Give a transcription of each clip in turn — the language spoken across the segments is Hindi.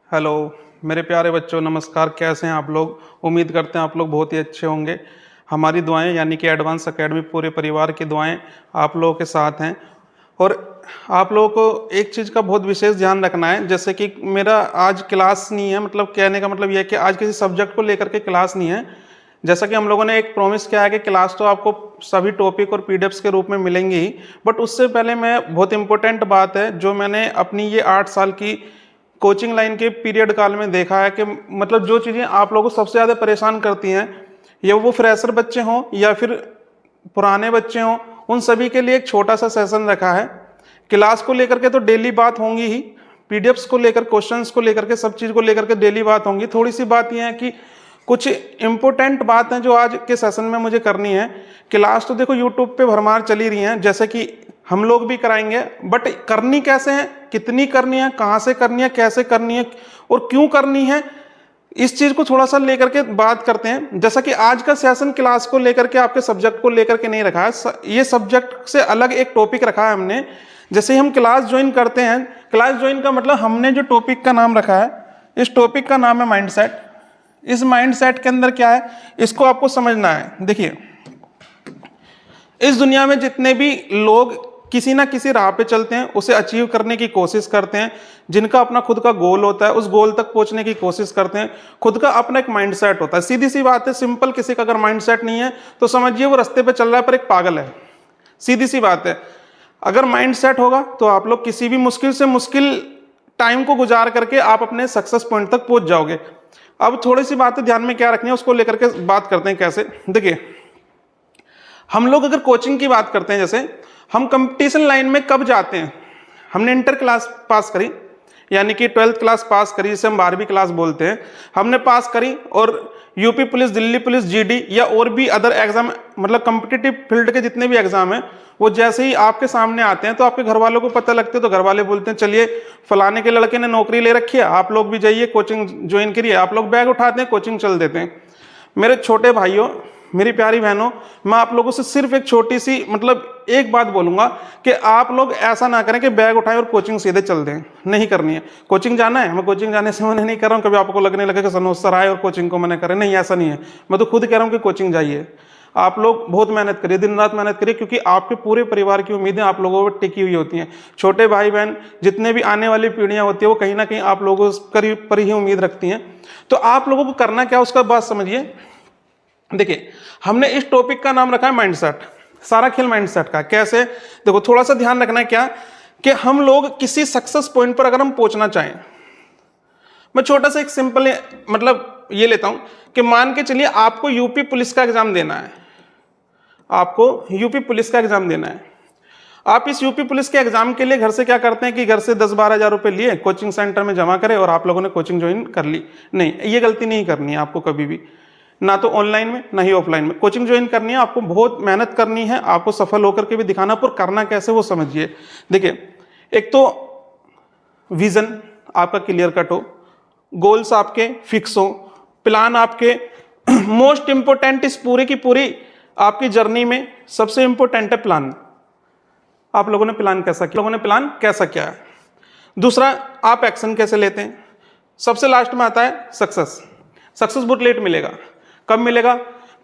हेलो मेरे प्यारे बच्चों, नमस्कार। कैसे हैं आप लोग? उम्मीद करते हैं आप लोग बहुत ही अच्छे होंगे। हमारी दुआएं यानी कि एडवांस एकेडमी पूरे परिवार की दुआएं आप लोगों के साथ हैं। और आप लोगों को एक चीज़ का बहुत विशेष ध्यान रखना है। जैसे कि मेरा आज क्लास नहीं है, मतलब कहने का मतलब यह है कि आज किसी सब्जेक्ट को लेकर के क्लास नहीं है। जैसा कि हम लोगों ने एक प्रॉमिस किया है कि क्लास तो आपको सभी टॉपिक और पीडीएफ्स के रूप में मिलेंगी ही, बट उससे पहले मैं बहुत इंपॉर्टेंट बात है जो मैंने अपनी ये 8 साल की कोचिंग लाइन के पीरियड काल में देखा है कि मतलब जो चीज़ें आप लोगों को सबसे ज़्यादा परेशान करती हैं, या वो फ्रेशर बच्चे हों या फिर पुराने बच्चे हों, उन सभी के लिए एक छोटा सा सेशन रखा है। क्लास को लेकर के तो डेली बात होंगी ही, पीडीएफ्स को लेकर, क्वेश्चंस को लेकर के, सब चीज़ को लेकर के डेली बात होंगी। थोड़ी सी बात यह है कि कुछ इंपॉर्टेंट बात है जो आज के सेशन में मुझे करनी है। क्लास तो देखो यूट्यूब पे भरमार चली रही हैं, जैसे कि हम लोग भी कराएंगे, बट करनी कैसे है, कितनी करनी है, कहाँ से करनी है, कैसे करनी है और क्यों करनी है, इस चीज को थोड़ा सा लेकर के बात करते हैं। जैसा कि आज का सेशन क्लास को लेकर के, आपके सब्जेक्ट को लेकर के नहीं रखा है, ये सब्जेक्ट से अलग एक टॉपिक रखा है हमने। जैसे ही हम क्लास ज्वाइन करते हैं, क्लास ज्वाइन का मतलब हमने जो टॉपिक का नाम रखा है, इस टॉपिक का नाम है माइंडसेट। इस माइंडसेट के अंदर क्या है, इसको आपको समझना है। देखिए, इस दुनिया में जितने भी लोग किसी ना किसी राह पे चलते हैं, उसे अचीव करने की कोशिश करते हैं, जिनका अपना खुद का गोल होता है, उस गोल तक पहुंचने की कोशिश करते हैं, खुद का अपना एक माइंडसेट होता है। सीधी सी बात है, सिंपल। किसी का अगर माइंडसेट नहीं है तो समझिए वो रास्ते पे चल रहा है पर एक पागल है। सीधी सी बात है। अगर माइंडसेट होगा तो आप लोग किसी भी मुश्किल से मुश्किल टाइम को गुजार करके आप अपने सक्सेस पॉइंट तक पहुंच जाओगे। अब थोड़ी सी बातें ध्यान में क्या रखनी है उसको लेकर के बात करते हैं। कैसे? देखिए, हम लोग अगर कोचिंग की बात करते हैं, जैसे हम कंपटीशन लाइन में कब जाते हैं? हमने इंटर क्लास पास करी, यानी कि 12th क्लास पास करी, जिसे हम 12वीं क्लास बोलते हैं, हमने पास करी, और UP police, Delhi police, GD या और भी अदर एग्जाम, मतलब कॉम्पिटिटिव फील्ड के जितने भी एग्जाम हैं, वो जैसे ही आपके सामने आते हैं तो आपके घर वालों को पता लगते हैं, तो घर वाले बोलते हैं चलिए फलाने के लड़के ने नौकरी ले रखी है, आप लोग भी जाइए कोचिंग ज्वाइन करिए। आप लोग बैग उठाते हैं, कोचिंग चल देते हैं। मेरे छोटे भाइयों, मेरी प्यारी बहनों, मैं आप लोगों से सिर्फ एक छोटी सी मतलब एक बात बोलूंगा कि आप लोग ऐसा ना करें कि बैग उठाएं और कोचिंग सीधे चल दें। नहीं करनी है। कोचिंग जाना है, मैं कोचिंग जाने से मना नहीं कर रहा हूं। कभी आपको लगने लगे कि सनोज सर आए और कोचिंग को मना करें, नहीं, ऐसा नहीं है। मैं तो खुद कह रहा हूं कि कोचिंग जाइए। आप लोग बहुत मेहनत करिए, दिन रात मेहनत करिए, क्योंकि आपके पूरे परिवार की उम्मीदें आप लोगों पर टिकी हुई होती हैं। छोटे भाई बहन, जितने भी आने वाली पीढ़ियां होती है, वो कहीं ना कहीं आप लोगों पर ही उम्मीद रखती हैं। तो आप लोगों को करना क्या, उसका बात समझिए। देखिए, हमने इस टॉपिक का नाम रखा है माइंडसेट। सारा खेल माइंडसेट का। कैसे? देखो, थोड़ा सा ध्यान रखना है क्या, कि हम लोग किसी सक्सेस पॉइंट पर अगर हम पहुंचना चाहें, मैं छोटा सा एक सिंपल मतलब ये लेता हूं कि मान के चलिए आपको यूपी पुलिस का एग्जाम देना है। आपको यूपी पुलिस का एग्जाम देना है। आप इस यूपी पुलिस के एग्जाम के लिए घर से क्या करते हैं कि घर से 10-12 हज़ार रुपए लिए, कोचिंग सेंटर में जमा करे और आप लोगों ने कोचिंग ज्वाइन कर ली। नहीं, ये गलती नहीं करनी है आपको कभी भी, ना तो ऑनलाइन में ना ही ऑफलाइन में। कोचिंग ज्वाइन करनी है, आपको बहुत मेहनत करनी है, आपको सफल होकर के भी दिखाना, पर करना कैसे वो समझिए। देखिए, एक तो विजन आपका क्लियर कट हो, गोल्स आपके फिक्स हो, प्लान आपके मोस्ट इंपोर्टेंट, इस पूरी की पूरी आपकी जर्नी में सबसे इंपोर्टेंट है प्लान। आप लोगों ने प्लान कैसा किया, लोगों ने प्लान कैसा किया है। दूसरा, आप एक्शन कैसे लेते हैं। सबसे लास्ट में आता है सक्सेस। सक्सेस बहुत लेट मिलेगा। कब मिलेगा?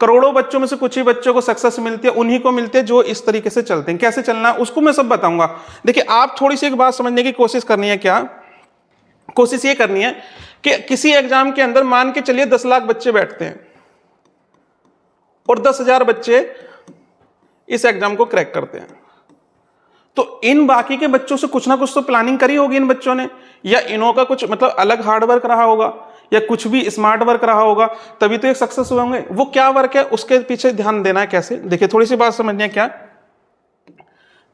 करोड़ों बच्चों में से कुछ ही बच्चों को सक्सेस मिलती है, उन्हीं को मिलती है जो इस तरीके से चलते हैं। कैसे चलना है उसको मैं सब बताऊंगा। देखिए, आप थोड़ी सी एक बात समझने की कोशिश करनी है। क्या कोशिश ये करनी है कि किसी एग्जाम के अंदर मान के चलिए 10 लाख बच्चे बैठते हैं और 10,000 बच्चे इस एग्जाम को क्रैक करते हैं, तो इन बाकी के बच्चों से कुछ ना कुछ तो प्लानिंग करी होगी इन बच्चों ने, या इनों का कुछ मतलब अलग हार्ड वर्क रहा होगा, या कुछ भी स्मार्ट वर्क रहा होगा, तभी तो एक सक्सेस हुए होंगे। वो क्या वर्क है उसके पीछे ध्यान देना है। कैसे? देखिए, थोड़ी सी बात समझनी है। क्या,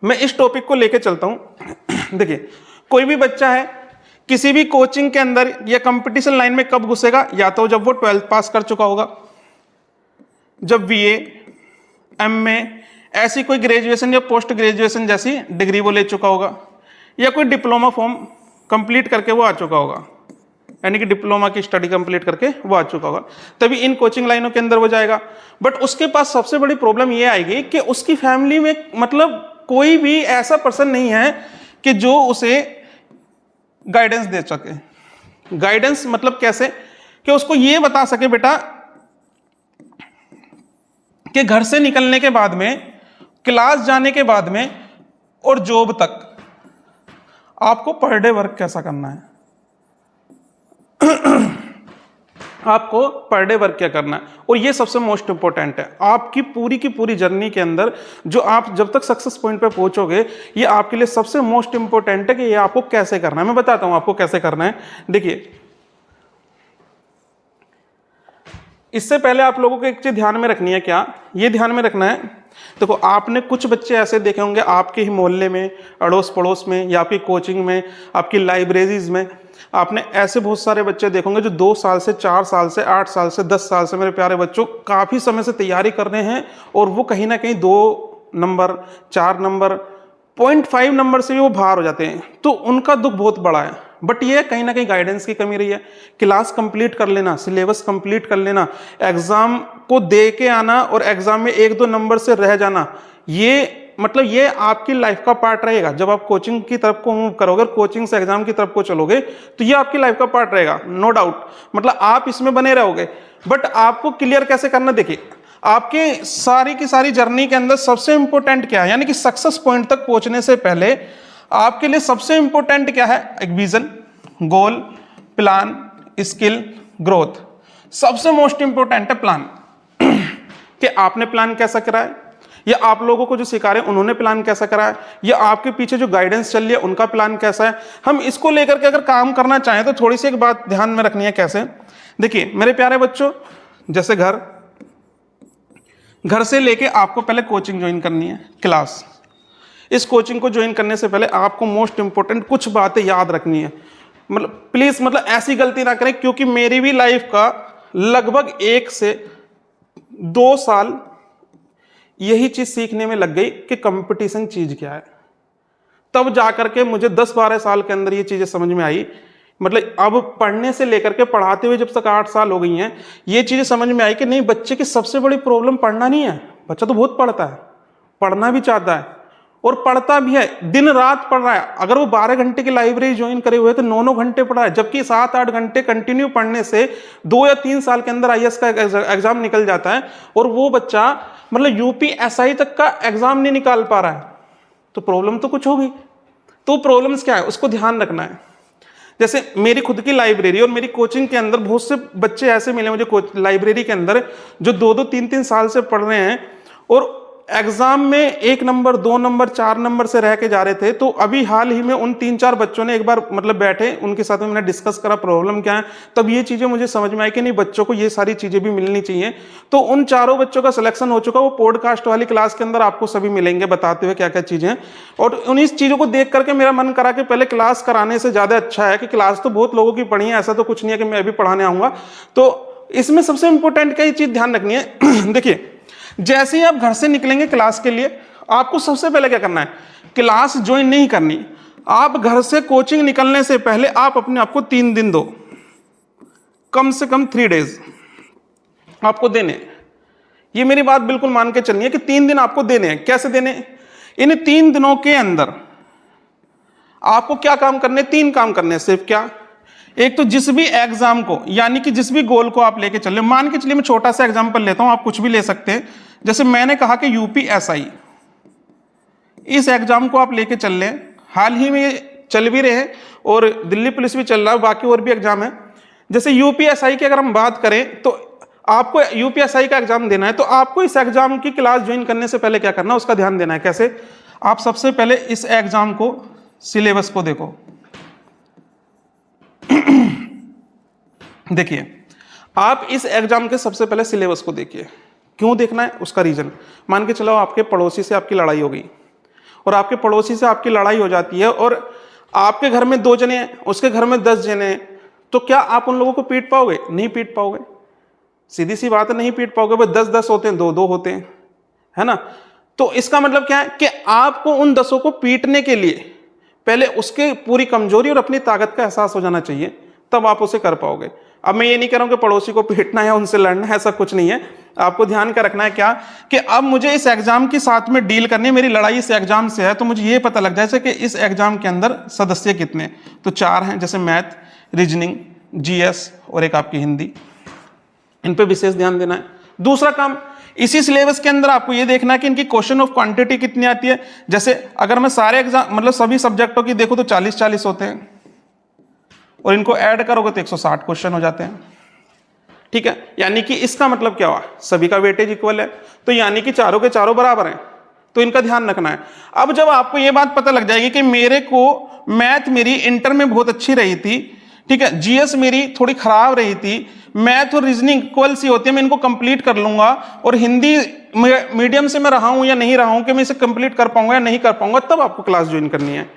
मैं इस टॉपिक को लेके चलता हूं। देखिए, कोई भी बच्चा है किसी भी कोचिंग के अंदर या कंपटीशन लाइन में कब घुसेगा? या तो जब वो 12th पास कर चुका होगा, जब बीए, एमए, ऐसी कोई ग्रेजुएशन या पोस्ट ग्रेजुएशन जैसी डिग्री वो ले चुका होगा, या कोई डिप्लोमा फॉर्म कंप्लीट करके वो आ चुका होगा, यानी कि डिप्लोमा की स्टडी कंप्लीट करके वो आ चुका होगा, तभी इन कोचिंग लाइनों के अंदर वो जाएगा। बट उसके पास सबसे बड़ी प्रॉब्लम ये आएगी कि उसकी फैमिली में मतलब कोई भी ऐसा पर्सन नहीं है कि जो उसे गाइडेंस दे सके। गाइडेंस मतलब कैसे कि उसको ये बता सके बेटा कि घर से निकलने के बाद में, क्लास जाने के बाद में और जॉब तक आपको पर डे वर्क कैसा करना है, आपको पर डे वर्क क्या करना है। और ये सबसे मोस्ट इंपॉर्टेंट है आपकी पूरी की पूरी जर्नी के अंदर, जो आप जब तक सक्सेस पॉइंट पे पहुंचोगे, ये आपके लिए सबसे मोस्ट इंपॉर्टेंट है कि ये आपको कैसे करना है। मैं बताता हूं आपको कैसे करना है। देखिए, इससे पहले आप लोगों को एक चीज ध्यान में रखनी है। क्या ये ध्यान में रखना है? देखो, आपने कुछ बच्चे ऐसे देखे होंगे आपके ही मोहल्ले में, अड़ोस पड़ोस में, या आपकी कोचिंग में, आपकी लाइब्रेरीज में, आपने ऐसे बहुत सारे बच्चे देखोगे जो 2 साल से, 4 साल से, 8 साल से, 10 साल से, मेरे प्यारे बच्चों, काफी समय से तैयारी कर रहे हैं और वो कहीं ना कहीं 2 नंबर, 4 नंबर, 0.5 नंबर से भी वो बाहर हो जाते हैं। तो उनका दुख बहुत बड़ा है। बट ये कहीं ना कहीं गाइडेंस की कमी रही है। क्लास कंप्लीट कर लेना, सिलेबस कंप्लीट कर लेना, एग्जाम को दे के आना और एग्जाम में 1-2 नंबर से रह जाना, ये मतलब ये आपकी लाइफ का पार्ट रहेगा। जब आप कोचिंग की तरफ को मूव करोगे, कोचिंग से एग्जाम की तरफ को चलोगे, तो ये आपकी लाइफ का पार्ट रहेगा, नो डाउट। मतलब आप इसमें बने रहोगे। बट आपको क्लियर कैसे करना? देखिए, आपके सारी की सारी जर्नी के अंदर सबसे इंपॉर्टेंट क्या है, यानी कि सक्सेस पॉइंट तक पहुंचने से पहले आपके लिए सबसे इंपॉर्टेंट क्या है? एक विजन, गोल, प्लान, स्किल, ग्रोथ। सबसे मोस्ट इंपॉर्टेंट है प्लान कि आपने प्लान कैसा करा है, या आप लोगों को जो सिखा रहे हैं उन्होंने प्लान कैसा करा है, या आपके पीछे जो गाइडेंस चल रही है उनका प्लान कैसा है। हम इसको लेकर के अगर काम करना चाहें तो थोड़ी सी एक बात ध्यान में रखनी है। कैसे? देखिए मेरे प्यारे बच्चों, जैसे घर से लेके आपको पहले कोचिंग ज्वाइन करनी है, क्लास। इस कोचिंग को ज्वाइन करने से पहले आपको मोस्ट इंपॉर्टेंट कुछ बातें याद रखनी है। मतलब प्लीज, मतलब ऐसी गलती ना करें, क्योंकि मेरी भी लाइफ का लगभग 1 से 2 साल यही चीज सीखने में लग गई कि कंपटीशन चीज क्या है। तब जाकर के मुझे 10-12 साल के अंदर ये चीजें समझ में आई। मतलब अब पढ़ने से लेकर के पढ़ाते हुए जब तक 8 साल हो गई हैं, ये चीजें समझ में आई कि नहीं, बच्चे की सबसे बड़ी प्रॉब्लम पढ़ना नहीं है। बच्चा तो बहुत पढ़ता है, पढ़ना भी चाहता है और पढ़ता भी है, दिन रात पढ़ रहा है। अगर वो 12 घंटे की लाइब्रेरी ज्वाइन करे हुए तो 9-9 घंटे पढ़ा है, जबकि 7-8 घंटे कंटिन्यू पढ़ने से 2 या 3 साल के अंदर आईएएस का एग्जाम निकल जाता है, और वो बच्चा मतलब यूपीएसआई तक का एग्जाम नहीं निकाल पा रहा है। तो प्रॉब्लम तो कुछ होगी। तो प्रॉब्लम्स क्या है उसको ध्यान रखना है। जैसे मेरी खुद की लाइब्रेरी और मेरी कोचिंग के अंदर बहुत से बच्चे ऐसे मिले मुझे लाइब्रेरी के अंदर जो 2-2, 3-3 साल से पढ़ रहे हैं और एग्जाम में 1 नंबर, 2 नंबर, 4 नंबर से रह के जा रहे थे। तो अभी हाल ही में उन 3-4 बच्चों ने एक बार मतलब बैठे, उनके साथ में मैंने डिस्कस करा प्रॉब्लम क्या है। तब ये चीजें मुझे समझ में आई कि नहीं, बच्चों को ये सारी चीजें भी मिलनी चाहिए। तो उन 4 बच्चों का सिलेक्शन हो चुका। वो पॉडकास्ट वाली क्लास के अंदर आपको सभी मिलेंगे बताते हुए क्या क्या चीजें। और उन इस चीजों को देख करके मेरा मन करा कि पहले क्लास कराने से ज्यादा अच्छा है कि क्लास तो बहुत लोगों की पढ़ी है, ऐसा तो कुछ नहीं है कि मैं अभी पढ़ाने आऊंगा। तो इसमें सबसे इंपॉर्टेंट क्या चीज ध्यान रखनी है। देखिए, जैसे ही आप घर से निकलेंगे क्लास के लिए, आपको सबसे पहले क्या करना है? क्लास ज्वाइन नहीं करनी। आप घर से कोचिंग निकलने से पहले आप अपने आप को 3 दिन दो, कम से कम 3 डेज आपको देने। ये मेरी बात बिल्कुल मान के चलनी है कि 3 दिन आपको देने हैं। कैसे देने? इन 3 दिनों के अंदर आपको क्या काम करने? 3 काम करने। सिर्फ क्या? एक तो जिस भी एग्जाम को, यानी कि जिस भी गोल को आप लेके चले, मान के चलिए मैं छोटा सा एग्जांपल लेता हूं, आप कुछ भी ले सकते हैं। जैसे मैंने कहा कि यूपीएसआई, इस एग्जाम को आप लेके चल लें। हाल ही में चल भी रहे हैं और दिल्ली पुलिस भी चल रहा है, बाकी और भी एग्जाम है। जैसे यूपीएसआई की अगर हम बात करें तो आपको यूपीएसआई का एग्जाम देना है, तो आपको इस एग्जाम की क्लास ज्वाइन करने से पहले क्या करना है उसका ध्यान देना है। कैसे? आप सबसे पहले इस एग्जाम को, सिलेबस को देखो। देखिए, आप इस एग्जाम के सबसे पहले सिलेबस को देखिए। क्यों देखना है? उसका रीजन, मान के चलो आपके पड़ोसी से आपकी लड़ाई हो गई और आपके पड़ोसी से आपकी लड़ाई हो जाती है और आपके घर में 2 जने हैं, उसके घर में 10 जने हैं, तो क्या आप उन लोगों को पीट पाओगे? नहीं पीट पाओगे। सीधी सी बात है, नहीं पीट पाओगे। भाई 10-10 होते हैं, 2-2 होते हैं, है ना? तो इसका मतलब क्या है कि आपको उन 10 को पीटने के लिए पहले उसके पूरी कमजोरी और अपनी ताकत का एहसास हो जाना चाहिए, तब आप उसे कर पाओगे। अब मैं ये नहीं कह रहा हूं कि पड़ोसी को पीटना है, उनसे लड़ना है, ऐसा कुछ नहीं है। आपको ध्यान का रखना है क्या कि अब मुझे इस एग्जाम के साथ में डील करनी है, मेरी लड़ाई इस एग्जाम से है, तो मुझे ये पता लग जाए कि इस एग्जाम के अंदर सदस्य कितने, तो 4 हैं। जैसे मैथ, रीजनिंग, जीएस और एक आपकी हिंदी, इन पे विशेष ध्यान देना है। दूसरा काम, इसी सिलेबस के अंदर आपको ये देखना है कि इनकी क्वेश्चन ऑफ क्वांटिटी कितनी आती है। जैसे अगर मैं सारे एग्जाम मतलब सभी सब्जेक्टों की देखूं तो 40-40 होते हैं, और इनको ऐड करोगे तो 160 क्वेश्चन हो जाते हैं। ठीक है, यानी कि इसका मतलब क्या हुआ, सभी का वेटेज इक्वल है, तो यानी कि चारों के चारों बराबर हैं, तो इनका ध्यान रखना है। अब जब आपको ये बात पता लग जाएगी कि मेरे को मैथ मेरी इंटर में बहुत अच्छी रही थी, ठीक है, जीएस मेरी थोड़ी खराब रही थी, मैथ और रीजनिंग इक्वल सी होती है, मैं इनको कंप्लीट कर लूंगा, और हिंदी मीडियम से मैं रहा हूं या नहीं रहा हूं कि मैं इसे कंप्लीट कर पाऊंगा या नहीं कर पाऊंगा, तब आपको क्लास ज्वाइन करनी है।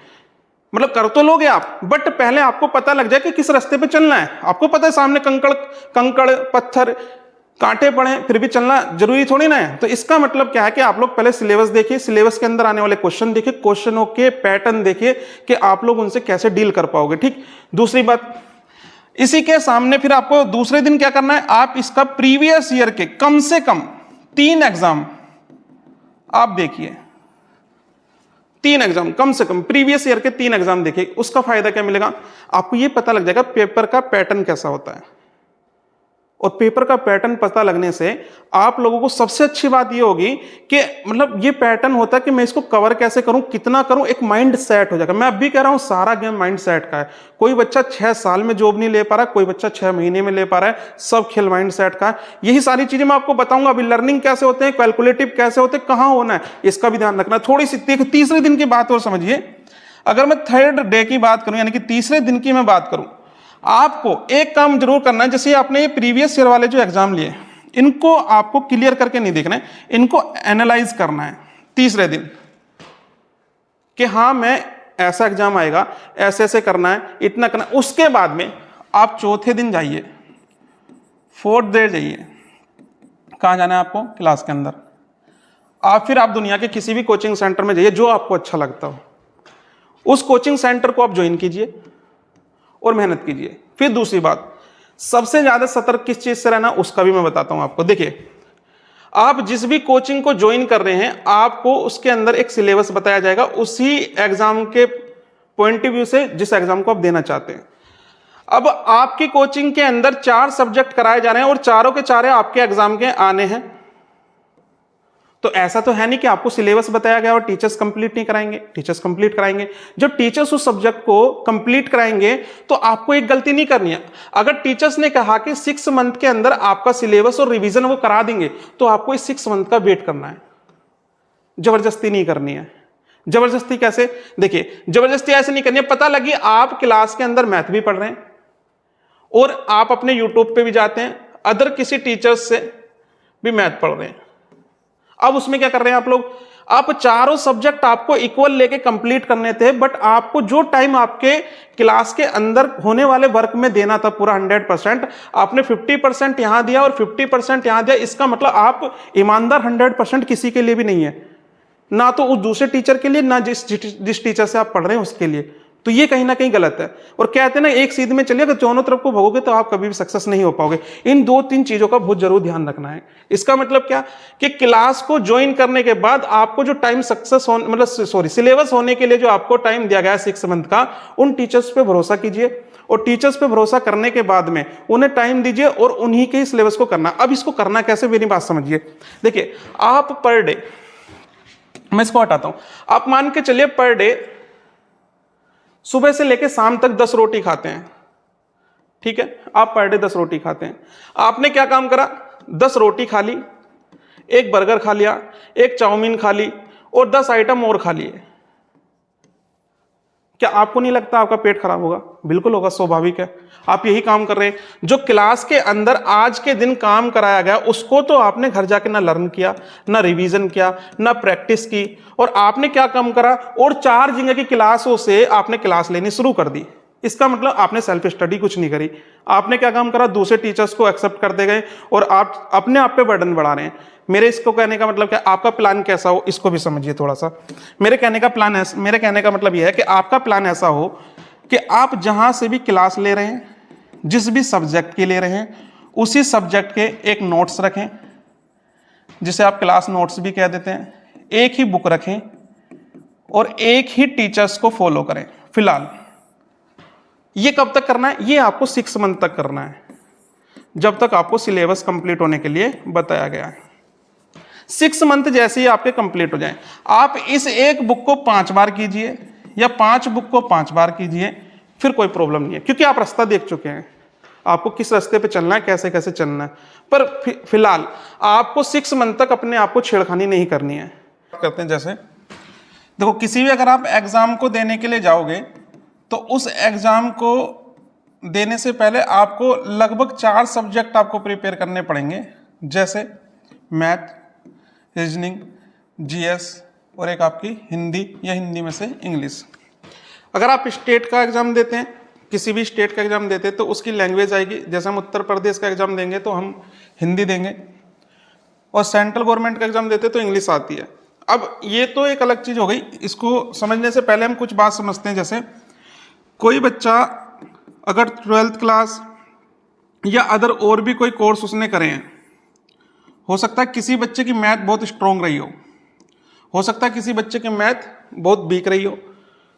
मतलब कर तो लोगे आप, बट पहले आपको पता लग जाए कि किस रास्ते पे चलना है। आपको पता है सामने कंकड़ पत्थर कांटे पड़े, फिर भी चलना जरूरी थोड़ी ना है। तो इसका मतलब क्या है कि आप लोग पहले सिलेबस देखिए, सिलेबस के अंदर आने वाले क्वेश्चन देखिए, क्वेश्चनों के पैटर्न देखिए कि आप लोग उनसे कैसे डील कर पाओगे। ठीक, दूसरी बात, इसी के सामने फिर आपको दूसरे दिन क्या करना है, आप इसका प्रीवियस ईयर के कम से कम 3 एग्जाम आप देखिए, 3 एग्जाम कम से कम प्रीवियस ईयर के 3 एग्जाम देखिए। उसका फायदा क्या मिलेगा, आपको ये पता लग जाएगा पेपर का पैटर्न कैसा होता है, और पेपर का पैटर्न पता लगने से आप लोगों को सबसे अच्छी बात ये होगी कि मतलब ये पैटर्न होता है कि मैं इसको कवर कैसे करूं, कितना करूं, एक माइंड सेट हो जाएगा। मैं अब भी कह रहा हूं सारा गेम माइंड सेट का है। कोई बच्चा 6 साल में जॉब नहीं ले पा रहा, कोई बच्चा 6 महीने में ले पा रहा है, सब खेल माइंड सेट का है। यही सारी चीजें मैं आपको बताऊंगा। अभी लर्निंग कैसे होते हैं, कैलकुलेटिव कैसे होते हैं, कहां होना है, इसका भी ध्यान रखना। थोड़ी सी तीसरे दिन की बात और समझिए। अगर मैं थर्ड डे की बात करूं, यानी कि तीसरे दिन की मैं बात करूं, आपको एक काम जरूर करना है। जैसे आपने ये प्रीवियस ईयर वाले जो एग्जाम लिए, इनको आपको क्लियर करके नहीं देखना है, इनको एनालाइज करना है तीसरे दिन कि हाँ मैं ऐसा एग्जाम आएगा, ऐसे ऐसे करना है, इतना करना है। उसके बाद में आप चौथे दिन जाइए, फोर्थ डे जाइए, कहाँ जाना है आपको, क्लास के अंदर। फिर आप दुनिया के किसी भी कोचिंग सेंटर में जाइए जो आपको अच्छा लगता हो, उस कोचिंग सेंटर को आप ज्वाइन कीजिए और मेहनत कीजिए। फिर दूसरी बात, सबसे ज्यादा सतर्क किस चीज से रहना, उसका भी मैं बताता हूं आपको। देखिए, आप जिस भी कोचिंग को ज्वाइन कर रहे हैं, आपको उसके अंदर एक सिलेबस बताया जाएगा उसी एग्जाम के पॉइंट ऑफ व्यू से जिस एग्जाम को आप देना चाहते हैं। अब आपकी कोचिंग के अंदर 4 सब्जेक्ट कराए जा रहे हैं और चारों के चारे आपके एग्जाम के आने हैं, तो ऐसा तो है नहीं कि आपको सिलेबस बताया गया और टीचर्स कंप्लीट नहीं कराएंगे, टीचर्स कंप्लीट कराएंगे। जब टीचर्स उस सब्जेक्ट को कंप्लीट कराएंगे तो आपको एक गलती नहीं करनी है। अगर टीचर्स ने कहा कि 6 मंथ के अंदर आपका सिलेबस और रिवीजन वो करा देंगे, तो आपको इस 6 मंथ का वेट करना है, जबरदस्ती नहीं करनी है। जबरदस्ती कैसे, देखिए जबरदस्ती ऐसे नहीं करनी है। पता लगी आप क्लास के अंदर मैथ भी पढ़ रहे हैं और आप अपने यूट्यूब पे भी जाते हैं, अदर किसी टीचर्स से भी मैथ पढ़ रहे हैं। अब उसमें क्या कर रहे हैं आप लोग, आप चारों सब्जेक्ट आपको इक्वल लेके कंप्लीट करने थे, बट आपको जो टाइम आपके क्लास के अंदर होने वाले वर्क में देना था पूरा 100%, आपने 50% यहां दिया और 50% यहां दिया। इसका मतलब आप ईमानदार 100% किसी के लिए भी नहीं है, ना तो उस दूसरे टीचर के लिए, ना जिस टीचर से आप पढ़ रहे हैं उसके लिए। तो ये कहीं ना कहीं गलत है। और कहते हैं ना, एक सीध में चलिए, अगर दोनों तरफ को भगोगे तो आप कभी भी सक्सेस नहीं हो पाओगे। इन 2-3 चीजों का बहुत जरूर ध्यान रखना है। इसका मतलब क्या कि क्लास को ज्वाइन करने के बाद आपको जो टाइम सक्सेस होने मतलब सिलेबस होने के लिए जो आपको टाइम दिया गया है 6 मंथ का, उन टीचर्स पे भरोसा कीजिए और टीचर्स पे भरोसा करने के बाद में उन्हें टाइम दीजिए और उन्हीं के सिलेबस को करना। अब इसको करना कैसे, मेरी बात समझिए। देखिए, आप पर डे, मैं इसको हटाता हूं, आप मान के चलिए पर डे सुबह से लेकर शाम तक 10 रोटी खाते हैं, ठीक है, आप पर डे 10 रोटी खाते हैं। आपने क्या काम करा, 10 रोटी खा ली, एक बर्गर खा लिया, एक चाउमीन खा ली और 10 आइटम और खा लिए। क्या आपको नहीं लगता आपका पेट खराब होगा? बिल्कुल होगा, स्वाभाविक है। आप यही काम कर रहे हैं। जो क्लास के अंदर आज के दिन काम कराया गया उसको तो आपने घर जाके ना लर्न किया, ना रिवीजन किया, ना प्रैक्टिस की, और आपने क्या काम करा, और 4 जगह की क्लासों से आपने क्लास लेनी शुरू कर दी। इसका मतलब आपने सेल्फ स्टडी कुछ नहीं करी। आपने क्या काम करा, दूसरे टीचर्स को एक्सेप्ट करते गए और आप अपने आप पे बर्डन बढ़ा रहे हैं। मेरे इसको कहने का मतलब क्या, आपका प्लान कैसा हो इसको भी समझिए थोड़ा सा। मेरे कहने का मतलब यह है कि आपका प्लान ऐसा हो कि आप जहां से भी क्लास ले रहे हैं, जिस भी सब्जेक्ट की ले रहे हैं, उसी सब्जेक्ट के एक नोट्स रखें, जिसे आप क्लास नोट्स भी कह देते हैं। एक ही बुक रखें और एक ही टीचर्स को फॉलो करें। फिलहाल ये कब तक करना है? ये आपको 6 मंथ तक करना है, जब तक आपको सिलेबस कंप्लीट होने के लिए बताया गया है। 6 मंथ जैसे ही आपके कंप्लीट हो जाए, आप इस एक बुक को 5 बार कीजिए या 5 बुक को 5 बार कीजिए, फिर कोई प्रॉब्लम नहीं है, क्योंकि आप रास्ता देख चुके हैं, आपको किस रास्ते पे चलना है, कैसे कैसे चलना है। पर फिलहाल आपको 6 मंथ तक अपने आप को छेड़खानी नहीं करनी है। करते हैं जैसे देखो, किसी भी अगर आप एग्जाम को देने के लिए जाओगे तो उस एग्जाम को देने से पहले आपको लगभग 4 सब्जेक्ट आपको प्रिपेयर करने पड़ेंगे, जैसे मैथ, रीजनिंग, जीएस और एक आपकी हिंदी या हिंदी में से इंग्लिश। अगर आप स्टेट का एग्जाम देते हैं, किसी भी स्टेट का एग्जाम देते हैं, तो उसकी लैंग्वेज आएगी, जैसे हम उत्तर प्रदेश का एग्जाम देंगे तो हम हिंदी देंगे, और सेंट्रल गवर्नमेंट का एग्जाम देते हैं तो इंग्लिश आती है। अब ये तो एक अलग चीज हो गई, इसको समझने से पहले हम कुछ बात समझते हैं। जैसे कोई बच्चा अगर 12th क्लास या अदर और भी कोई कोर्स उसने करे हैं, हो सकता है किसी बच्चे की मैथ बहुत स्ट्रांग रही हो सकता है किसी बच्चे की मैथ बहुत वीक रही हो।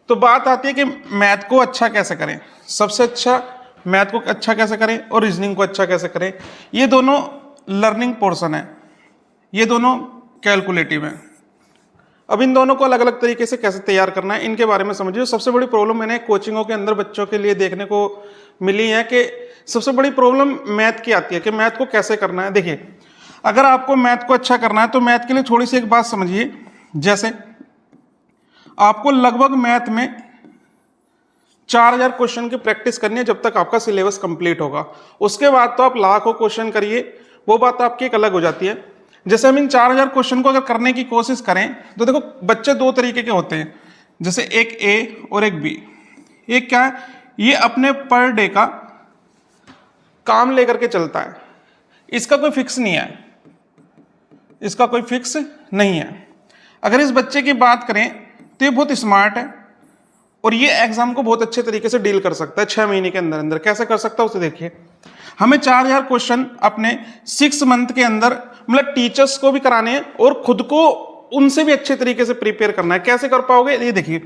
तो बात आती है कि मैथ को अच्छा कैसे करें, सबसे अच्छा मैथ को अच्छा कैसे करें और रीजनिंग को अच्छा कैसे करें। ये दोनों लर्निंग पोर्शन है, ये दोनों कैलकुलेटिव है। अब इन दोनों को अलग अलग तरीके से कैसे तैयार करना है, इनके बारे में समझिए। सबसे बड़ी प्रॉब्लम मैंने कोचिंगों के अंदर बच्चों के लिए देखने को मिली है कि सबसे बड़ी प्रॉब्लम मैथ की आती है कि मैथ को कैसे करना है। देखिए, अगर आपको मैथ को अच्छा करना है तो मैथ के लिए थोड़ी सी एक बात समझिए। जैसे आपको लगभग मैथ में 4000 क्वेश्चन की प्रैक्टिस करनी है जब तक आपका सिलेबस कंप्लीट होगा। उसके बाद तो आप लाखों क्वेश्चन करिए, वो बात आपकी एक अलग हो जाती है। जैसे हम इन 4000 क्वेश्चन को अगर करने की कोशिश करें तो देखो, बच्चे 2 तरीके के होते हैं, जैसे एक ए और एक बी। एक क्या है, ये अपने पर डे का काम लेकर के चलता है, इसका कोई फिक्स नहीं है, इसका कोई फिक्स नहीं है। अगर इस बच्चे की बात करें तो ये बहुत स्मार्ट है और ये एग्जाम को बहुत अच्छे तरीके से डील कर सकता है 6 महीने के अंदर अंदर। कैसे कर सकता है उसे देखिए। हमें 4000 क्वेश्चन अपने 6 मंथ के अंदर, मतलब टीचर्स को भी कराने हैं और खुद को उनसे भी अच्छे तरीके से प्रिपेयर करना है। कैसे कर पाओगे, ये देखिए।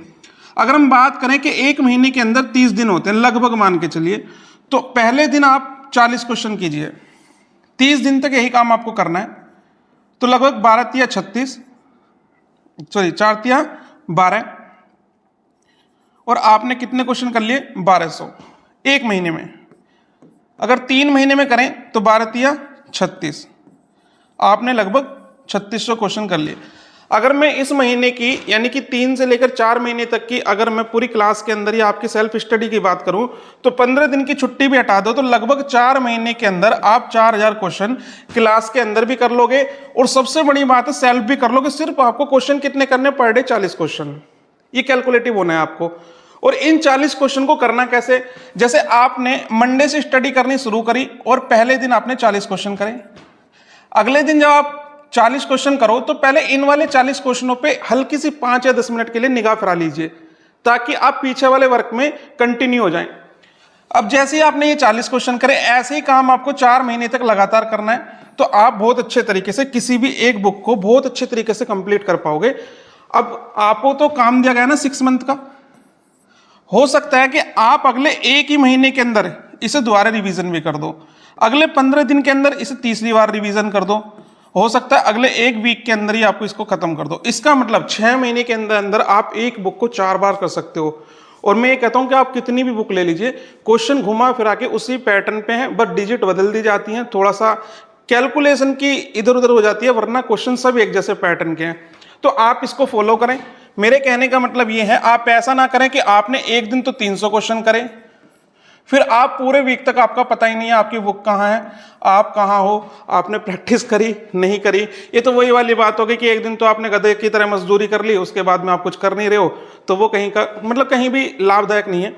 अगर हम बात करें कि 1 महीने के अंदर 30 दिन होते हैं लगभग, मान के चलिए, तो पहले दिन आप 40 क्वेश्चन कीजिए, 30 दिन तक यही काम आपको करना है। तो लगभग 12 तिया 36, सॉरी 4 तिया 12, और आपने कितने क्वेश्चन कर लिए, 1200 1 महीने में। अगर 3 महीने में करें तो 12 तिया 36, आपने लगभग 3600 क्वेश्चन कर लिए। अगर मैं इस महीने की यानी कि 3 से लेकर 4 महीने तक की अगर मैं पूरी क्लास के अंदर ही आपकी सेल्फ स्टडी की बात करूं तो 15 दिन की छुट्टी भी हटा दो तो लगभग 4 महीने के अंदर आप 4000 क्वेश्चन क्लास के अंदर भी कर लोगे। और सबसे बड़ी बात है, सेल्फ भी कर लोगे। सिर्फ आपको क्वेश्चन कितने करने, पर डे 40 क्वेश्चन, ये कैलकुलेटिव होना है आपको। और इन 40 क्वेश्चन को करना कैसे, जैसे आपने मंडे से स्टडी करनी शुरू करी और पहले दिन आपने 40 क्वेश्चन करे। अगले दिन जब आप 40 क्वेश्चन करो तो पहले इन वाले 40 क्वेश्चनों पे हल्की सी 5 या 10 मिनट के लिए निगाह फिरा लीजिए, ताकि आप पीछे वाले वर्क में कंटिन्यू हो जाएं। अब जैसे ही आपने ये 40 क्वेश्चन करे, ऐसे ही काम आपको 4 महीने तक लगातार करना है, तो आप बहुत अच्छे तरीके से किसी भी एक बुक को बहुत अच्छे तरीके से कंप्लीट कर पाओगे। अब आपको तो काम दिया गया ना 6 मंथ का, हो सकता है कि आप अगले 1 ही महीने के अंदर इसे दोबारा रिवीजन भी कर दो, अगले 15 दिन के अंदर इसे तीसरी बार रिवीजन कर दो, हो सकता है अगले 1 वीक के अंदर ही आपको इसको खत्म कर दो। इसका मतलब 6 महीने के अंदर अंदर आप एक बुक को 4 बार कर सकते हो। और मैं ये कहता हूं कि आप कितनी भी बुक ले लीजिए, क्वेश्चन घुमा फिरा के उसी पैटर्न पे हैं, बस डिजिट बदल दी जाती हैं, थोड़ा सा कैलकुलेशन की इधर उधर हो जाती है, वरना क्वेश्चन सब एक जैसे पैटर्न के हैं। तो आप इसको फॉलो करें। मेरे कहने का मतलब ये है, आप ऐसा ना करें कि आपने एक दिन तो 300 क्वेश्चन करें, फिर आप पूरे वीक तक आपका पता ही नहीं है आपकी बुक कहाँ है, आप कहाँ हो, आपने प्रैक्टिस करी नहीं करी। ये तो वही वाली बात हो गई कि एक दिन तो आपने गधे की तरह मजदूरी कर ली, उसके बाद में आप कुछ कर नहीं रहे हो, तो वो कहीं का मतलब कहीं भी लाभदायक नहीं है।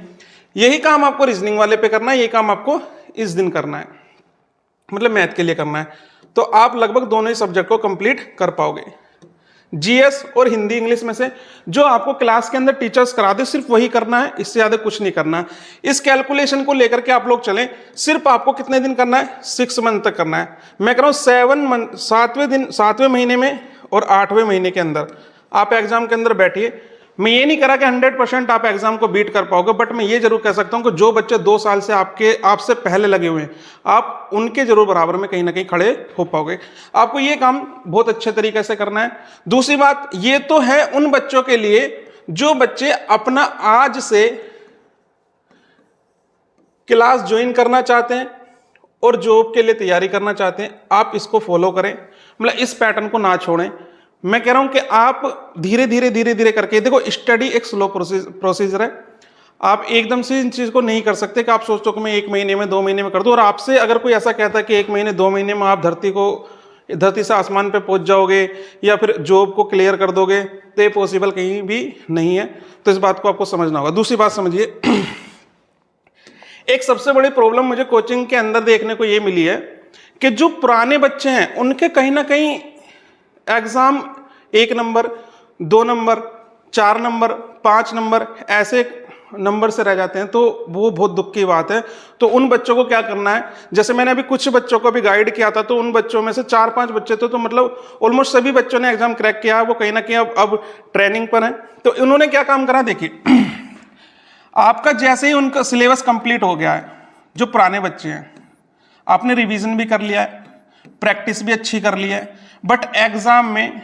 यही काम आपको रीजनिंग वाले पे करना है, यही काम आपको इस दिन करना है, मतलब मैथ के लिए करना है। तो आप लगभग दोनों ही सब्जेक्ट को कंप्लीट कर पाओगे। जीएस और हिंदी इंग्लिश में से जो आपको क्लास के अंदर टीचर्स करा दे सिर्फ वही करना है, इससे ज्यादा कुछ नहीं करना। इस कैलकुलेशन को लेकर के आप लोग चलें। सिर्फ आपको कितने दिन करना है, 6 मंथ तक करना है। मैं कह रहा हूं 7 मंथ, 7वें महीने में और 8वें महीने के अंदर आप एग्जाम के अंदर बैठिए, मैं ये नहीं करा कि 100% आप एग्जाम को बीट कर पाओगे, बट मैं ये जरूर कह सकता हूं कि जो बच्चे 2 साल से आपसे पहले लगे हुए हैं, आप उनके जरूर बराबर में कहीं ना कहीं खड़े हो पाओगे। आपको ये काम बहुत अच्छे तरीके से करना है। दूसरी बात, ये तो है उन बच्चों के लिए जो बच्चे अपना आज से क्लास ज्वाइन करना चाहते हैं और जॉब के लिए तैयारी करना चाहते हैं। आप इसको फॉलो करें, मतलब इस पैटर्न को ना छोड़ें। मैं कह रहा हूं कि आप धीरे धीरे करके, देखो स्टडी एक स्लो प्रोसीजर है। आप एकदम से इन चीज को नहीं कर सकते कि आप सोचो कि मैं 1 महीने में 2 महीने में कर दूं। और आपसे अगर कोई ऐसा कहता है कि 1 महीने 2 महीने में आप धरती से आसमान पे पहुंच जाओगे या फिर जॉब को क्लियर कर दोगे, तो ये पॉसिबल कहीं भी नहीं है। तो इस बात को आपको समझना होगा। दूसरी बात समझिए, एक सबसे बड़ी प्रॉब्लम मुझे कोचिंग के अंदर देखने को ये मिली है कि जो पुराने बच्चे हैं उनके कहीं ना कहीं exam 1 number, 2 number, 4 number, 5 number ऐसे नंबर से रह जाते हैं। तो वो बहुत दुख की बात है। तो उन बच्चों को क्या करना है, जैसे मैंने अभी कुछ बच्चों को भी गाइड किया था, तो उन बच्चों में से 4-5 बच्चे थे, तो मतलब ऑलमोस्ट सभी बच्चों ने एग्जाम क्रैक किया। वो कहीं ना कहीं अब ट्रेनिंग पर है। तो इन्होंने क्या काम करा, देखिए आपका जैसे ही उनका सिलेबस कंप्लीट हो गया है, जो पुराने बच्चे हैं, आपने रिवीजन भी कर लिया है, प्रैक्टिस भी अच्छी कर ली है, बट एग्जाम में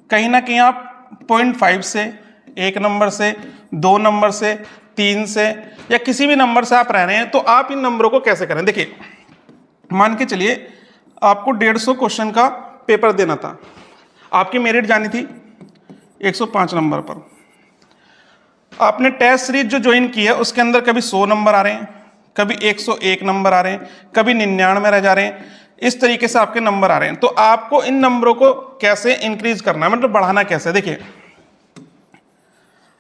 कहीं ना कहीं आप 0.5 से, 1 नंबर से, 2 नंबर से, 3 से या किसी भी नंबर से आप रह रहे हैं, तो आप इन नंबरों को कैसे करें। देखिए मान के चलिए आपको 150 क्वेश्चन का पेपर देना था, आपकी मेरिट जानी थी 105 नंबर पर। आपने टेस्ट सीरीज जो ज्वाइन की है उसके अंदर कभी 100 नंबर आ रहे हैं, कभी 101 नंबर आ रहे हैं, कभी 99 रह जा रहे हैं। इस तरीके से आपके नंबर आ रहे हैं। तो आपको इन नंबरों को कैसे इंक्रीज करना है, मतलब बढ़ाना कैसे। देखिए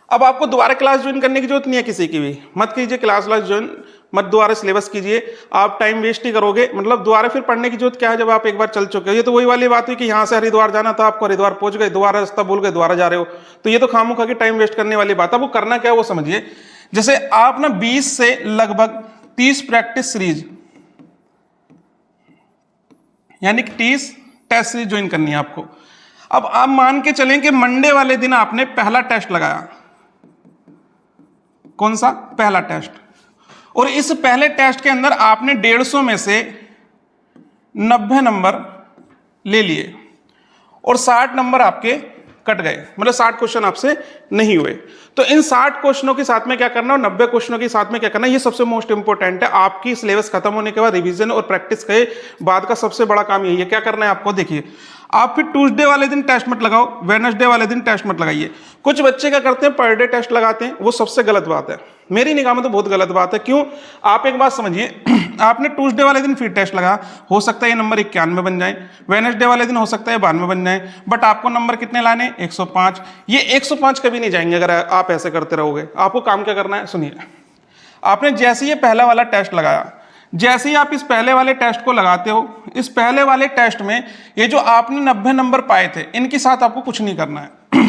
अब आपको दोबारा क्लास ज्वाइन करने की जरूरत नहीं है, किसी की भी मत कीजिए क्लास ज्वाइन, मत दोबारा सिलेबस कीजिए, आप टाइम वेस्ट ही करोगे। मतलब दोबारा फिर पढ़ने की जरूरत क्या है जब आप एक बार चल चुके हो। ये तो वही वाली बात हुई कि यहाँ से हरिद्वार जाना था, आपको हरिद्वार पहुंच गए, दोबारा रास्ता भूल गए, दोबारा जा रहे हो। तो ये तो खामोखा की टाइम वेस्ट करने वाली बात है। वो करना क्या है वो समझिए। जैसे आप ना 20 से लगभग 30 प्रैक्टिस सीरीज यानी कि 30 टेस्ट सीरीज ज्वाइन करनी है आपको। अब आप मान के चलें कि मंडे वाले दिन आपने पहला टेस्ट लगाया, कौन सा, पहला टेस्ट, और इस पहले टेस्ट के अंदर आपने 150 में से 90 नंबर ले लिए और 60 नंबर आपके कट गए, मतलब 60 क्वेश्चन आपसे नहीं हुए। तो इन 60 क्वेश्चनों के साथ में क्या करना और 90 क्वेश्चनों के साथ में क्या करना, ये सबसे मोस्ट इंपॉर्टेंट है। आपकी सिलेबस खत्म होने के बाद रिवीजन और प्रैक्टिस के बाद का सबसे बड़ा काम यही है। क्या करना है आपको, देखिए आप फिर ट्यूसडे वाले दिन टेस्ट मत लगाओ, वेडनेसडे वाले दिन टेस्ट मत लगाइए। कुछ बच्चे क्या करते हैं, पर डे टेस्ट लगाते हैं, वो सबसे गलत बात है। मेरी निगाह में तो बहुत गलत बात है। क्यों, आप एक बात समझिए, आपने ट्यूसडे वाले दिन फिर टेस्ट लगा, हो सकता है ये नंबर 91 बन जाए, वेडनेसडे वाले दिन हो सकता है 92 बन जाए, बट आपको नंबर कितने लाने, 105। ये 105 कभी नहीं जाएंगे अगर आप ऐसे करते रहोगे। आपको काम क्या करना है, सुनिए। आपने जैसे ही ये पहला वाला टेस्ट लगाया, जैसे ही आप इस पहले वाले टेस्ट को लगाते हो, इस पहले वाले टेस्ट में ये जो आपने 90 नंबर पाए थे, इनके साथ आपको कुछ नहीं करना है।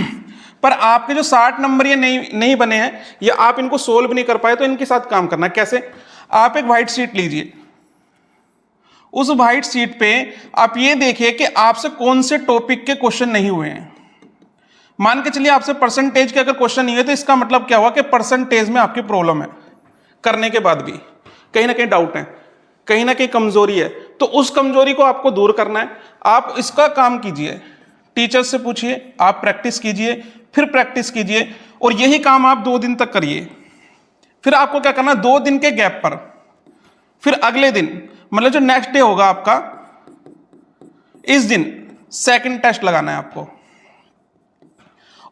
पर आपके जो 60 नंबर ये नहीं बने हैं, या आप इनको सोल्व नहीं कर पाए, तो इनके साथ काम करना है। कैसे, आप एक व्हाइट शीट लीजिए, उस व्हाइट शीट पे आप ये देखिए कि आपसे कौन से टॉपिक के क्वेश्चन नहीं हुए हैं। मान के चलिए आपसे परसेंटेज के अगर क्वेश्चन नहीं हुए, तो इसका मतलब क्या हुआ कि परसेंटेज में आपकी प्रॉब्लम है, करने के बाद भी कहीं ना कहीं डाउट है, कहीं ना कहीं कमजोरी है। तो उस कमजोरी को आपको दूर करना है। आप इसका काम कीजिए, टीचर से पूछिए, आप प्रैक्टिस कीजिए, फिर प्रैक्टिस कीजिए, और यही काम आप 2 दिन तक करिए। फिर आपको क्या करना, 2 दिन के गैप पर फिर अगले दिन, मतलब जो नेक्स्ट डे होगा आपका, इस दिन सेकंड टेस्ट लगाना है आपको।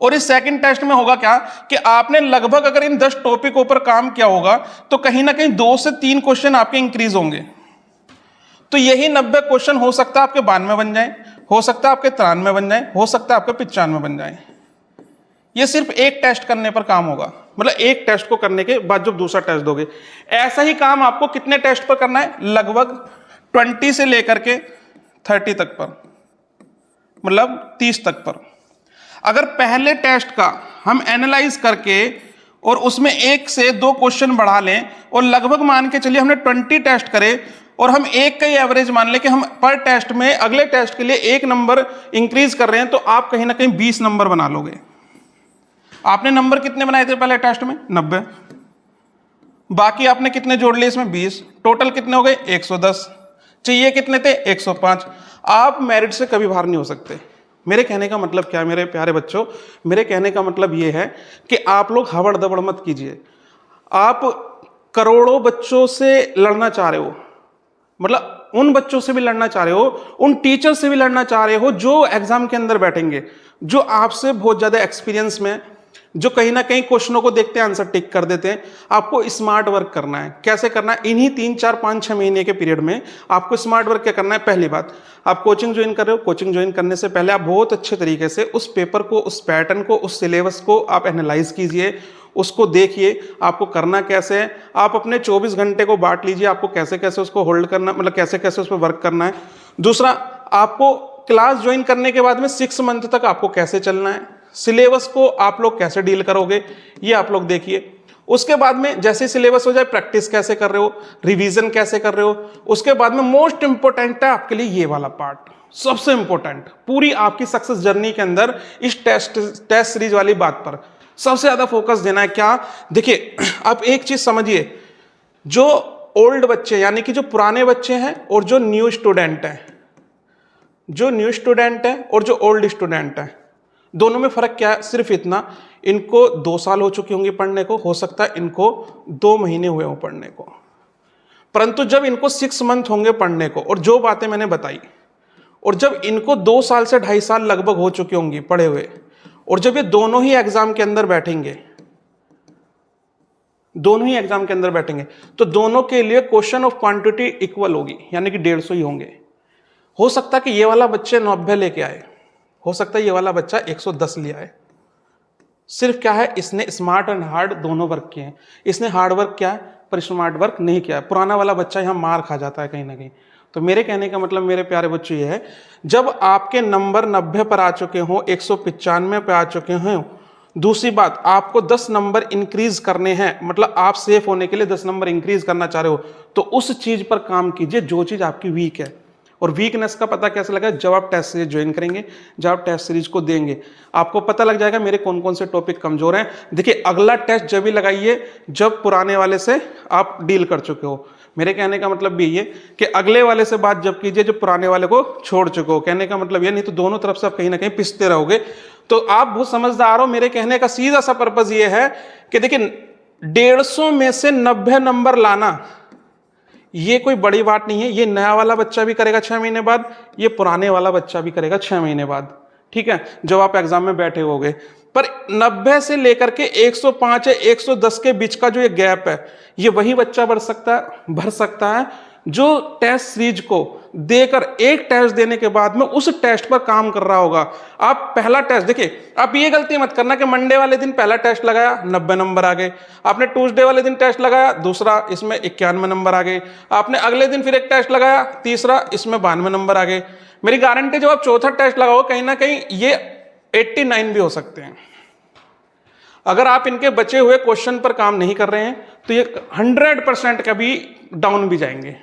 और इस सेकंड टेस्ट में होगा क्या कि आपने लगभग अगर इन 10 टॉपिकों पर काम किया होगा, तो कहीं ना कहीं 2 से 3 क्वेश्चन आपके इंक्रीज होंगे। तो यही 90 क्वेश्चन हो सकता है आपके 92 बन जाए, हो सकता है आपके 93 बन जाए, हो सकता है आपके 95 बन जाए। ये सिर्फ एक टेस्ट करने पर काम होगा, मतलब एक टेस्ट को करने के बाद जब दूसरा टेस्ट दोगे। ऐसा ही काम आपको कितने टेस्ट पर करना है, लगभग 20 से लेकर के 30 तक पर, मतलब 30 तक पर। अगर पहले टेस्ट का हम एनालाइज करके और उसमें 1 से 2 क्वेश्चन बढ़ा लें, और लगभग मान के चलिए हमने 20 टेस्ट करे, और हम एक का ही एवरेज मान लें कि हम पर टेस्ट में अगले टेस्ट के लिए 1 नंबर इंक्रीज कर रहे हैं, तो आप कहीं ना कहीं 20 नंबर बना लोगे। आपने नंबर कितने बनाए थे पहले टेस्ट में? 90। बाकी आपने कितने जोड़ लिए इसमें? 20। टोटल कितने हो गए? 110। चाहिए कितने थे? 105। आप मेरिट से कभी बाहर नहीं हो सकते। मेरे कहने का मतलब क्या है मेरे प्यारे बच्चों? मेरे कहने का मतलब ये है कि आप लोग हवड़ दबड़ मत कीजिए। आप करोड़ों बच्चों से लड़ना चाह रहे हो, मतलब उन बच्चों से भी लड़ना चाह रहे हो, उन टीचर से भी लड़ना चाह रहे हो जो एग्जाम के अंदर बैठेंगे, जो आपसे बहुत ज्यादा एक्सपीरियंस में, जो कहीं ना कहीं क्वेश्चनों को देखते हैं आंसर टिक कर देते हैं। आपको स्मार्ट वर्क करना है। कैसे करना है? इन्हीं 3, 4, 5, 6 महीने के पीरियड में आपको स्मार्ट वर्क क्या करना है? पहली बात, आप कोचिंग ज्वाइन कर रहे हो, कोचिंग ज्वाइन करने से पहले आप बहुत अच्छे तरीके से उस पेपर को, उस पैटर्न को, उस सिलेबस को आप एनालाइज कीजिए, उसको देखिए आपको करना कैसे है। आप अपने 24 घंटे को बांट लीजिए, आपको कैसे कैसे उसको होल्ड करना, मतलब कैसे कैसे उस पर वर्क करना है। दूसरा, आपको क्लास ज्वाइन करने के बाद में 6 मंथ तक आपको कैसे चलना है, सिलेबस को आप लोग कैसे डील करोगे, ये आप लोग देखिए। उसके बाद में जैसे सिलेबस हो जाए, प्रैक्टिस कैसे कर रहे हो, रिवीजन कैसे कर रहे हो। उसके बाद में मोस्ट इंपॉर्टेंट है आपके लिए ये वाला पार्ट, सबसे इंपॉर्टेंट पूरी आपकी सक्सेस जर्नी के अंदर, इस टेस्ट सीरीज वाली बात पर सबसे ज्यादा फोकस देना है। क्या? देखिए, आप एक चीज समझिए, जो ओल्ड बच्चे यानी कि जो पुराने बच्चे हैं और जो न्यू स्टूडेंट हैं, जो न्यू स्टूडेंट है और जो ओल्ड स्टूडेंट है, दोनों में फर्क क्या है? सिर्फ इतना, इनको 2 साल हो चुके होंगे पढ़ने को, हो सकता है इनको 2 महीने हुए हो पढ़ने को, परंतु जब इनको 6 मंथ होंगे पढ़ने को, और जो बातें मैंने बताई, और जब इनको 2 साल से 2.5 साल लगभग हो चुके होंगे पढ़े हुए, और जब ये दोनों ही एग्जाम के अंदर बैठेंगे, दोनों ही एग्जाम के अंदर बैठेंगे, तो दोनों के लिए क्वेश्चन ऑफ क्वांटिटी इक्वल होगी, यानी कि 150 ही होंगे। हो सकता है कि ये वाला बच्चे 90 लेके आए, हो सकता है ये वाला बच्चा 110 ले आए। सिर्फ क्या है, इसने स्मार्ट एंड हार्ड दोनों वर्क किए हैं। इसने हार्ड वर्क किया है पर स्मार्ट वर्क नहीं किया है। पुराना वाला बच्चा यहाँ मार खा जाता है कहीं ना कहीं। तो मेरे कहने का मतलब मेरे प्यारे बच्चों ये है, जब आपके नंबर 90 पर आ चुके हो, 195 पे आ चुके हो, दूसरी बात, आपको 10 नंबर इंक्रीज करने हैं, मतलब आप सेफ होने के लिए 10 नंबर इंक्रीज करना चाह रहे हो, तो उस चीज पर काम कीजिए जो चीज आपकी वीक है। और वीकनेस का पता कैसे लगा? जब आप टेस्ट सीरीज ज्वाइन करेंगे, जब आप टेस्ट सीरीज को देंगे, आपको पता लग जाएगा मेरे कौन कौन से टॉपिक कमजोर हैं। देखिए, अगला टेस्ट जब भी लगाइए जब पुराने वाले से आप डील कर चुके हो। मेरे कहने का मतलब भी ये कि अगले वाले से बात जब कीजिए जो पुराने वाले को छोड़ चुके हो। कहने का मतलब ये, नहीं तो दोनों तरफ से आप कहीं ना कहीं पिसते रहोगे। तो आप बहुत समझदार हो। मेरे कहने का सीधा सा पर्पज ये है कि देखिए, 150 में से 90 नंबर लाना ये कोई बड़ी बात नहीं है। ये नया वाला बच्चा भी करेगा 6 महीने बाद, ये पुराने वाला बच्चा भी करेगा 6 महीने बाद, ठीक है, जब आप एग्जाम में बैठे होगे। पर 90 से लेकर के 105 या 110 के बीच का जो ये गैप है, ये वही बच्चा भर सकता है जो टेस्ट सीरीज को देकर एक टेस्ट देने के बाद में उस टेस्ट पर काम कर रहा होगा। आप पहला टेस्ट देखिए, आप ये गलती मत करना कि मंडे वाले दिन पहला टेस्ट लगाया 90 नंबर आ गए, आपने ट्यूसडे वाले दिन टेस्ट लगाया दूसरा, इसमें 91 नंबर आ गए, आपने अगले दिन फिर एक टेस्ट लगाया तीसरा, इसमें 92 नंबर आ गए। मेरी गारंटी, जब आप चौथा टेस्ट लगाओगे कहीं ना कहीं ये 89 भी हो सकते हैं। अगर आप इनके बचे हुए क्वेश्चन पर काम नहीं कर रहे हैं तो ये 100% कभी डाउन भी जाएंगे,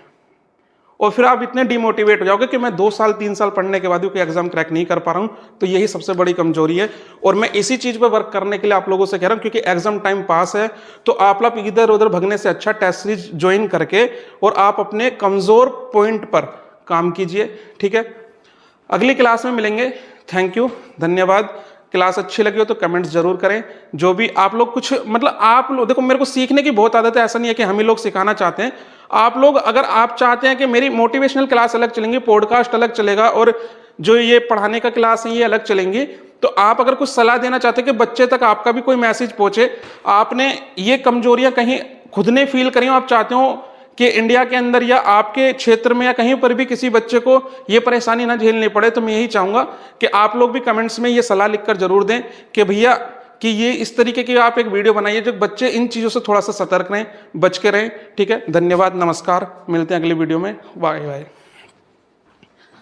और फिर आप इतने डिमोटिवेट हो जाओगे कि मैं 2 साल 3 साल पढ़ने के बाद भी कोई एग्जाम क्रैक नहीं कर पा रहा हूं। तो यही सबसे बड़ी कमजोरी है, और मैं इसी चीज पर वर्क करने के लिए आप लोगों से कह रहा हूं, क्योंकि एग्जाम टाइम पास है। तो आप लोग इधर उधर भगने से अच्छा टेस्ट सीरीज ज्वाइन करके और आप अपने कमजोर पॉइंट पर काम कीजिए, ठीक है। अगली क्लास में मिलेंगे। थैंक यू, धन्यवाद। क्लास अच्छी लगी हो तो कमेंट्स जरूर करें। जो भी आप लोग कुछ, मतलब आप लोग देखो, मेरे को सीखने की बहुत आदत है, ऐसा नहीं है कि हम ही लोग सिखाना चाहते हैं। आप लोग अगर आप चाहते हैं कि मेरी मोटिवेशनल क्लास अलग चलेंगी, पॉडकास्ट अलग चलेगा, और जो ये पढ़ाने का क्लास है ये अलग चलेंगी, तो आप अगर कुछ सलाह देना चाहते हैं कि बच्चे तक आपका भी कोई मैसेज पहुंचे, आपने ये कमजोरियां कहीं खुद ने फील करी हो, आप चाहते हो कि इंडिया के अंदर या आपके क्षेत्र में या कहीं पर भी किसी बच्चे को ये परेशानी ना झेलनी पड़े, तो मैं यही चाहूंगा कि आप लोग भी कमेंट्स में ये सलाह लिखकर जरूर दें कि भैया कि ये इस तरीके की आप एक वीडियो बनाइए जो बच्चे इन चीज़ों से थोड़ा सा सतर्क रहें, बच के रहें, ठीक है। धन्यवाद, नमस्कार, मिलते हैं अगली वीडियो में। Bye bye.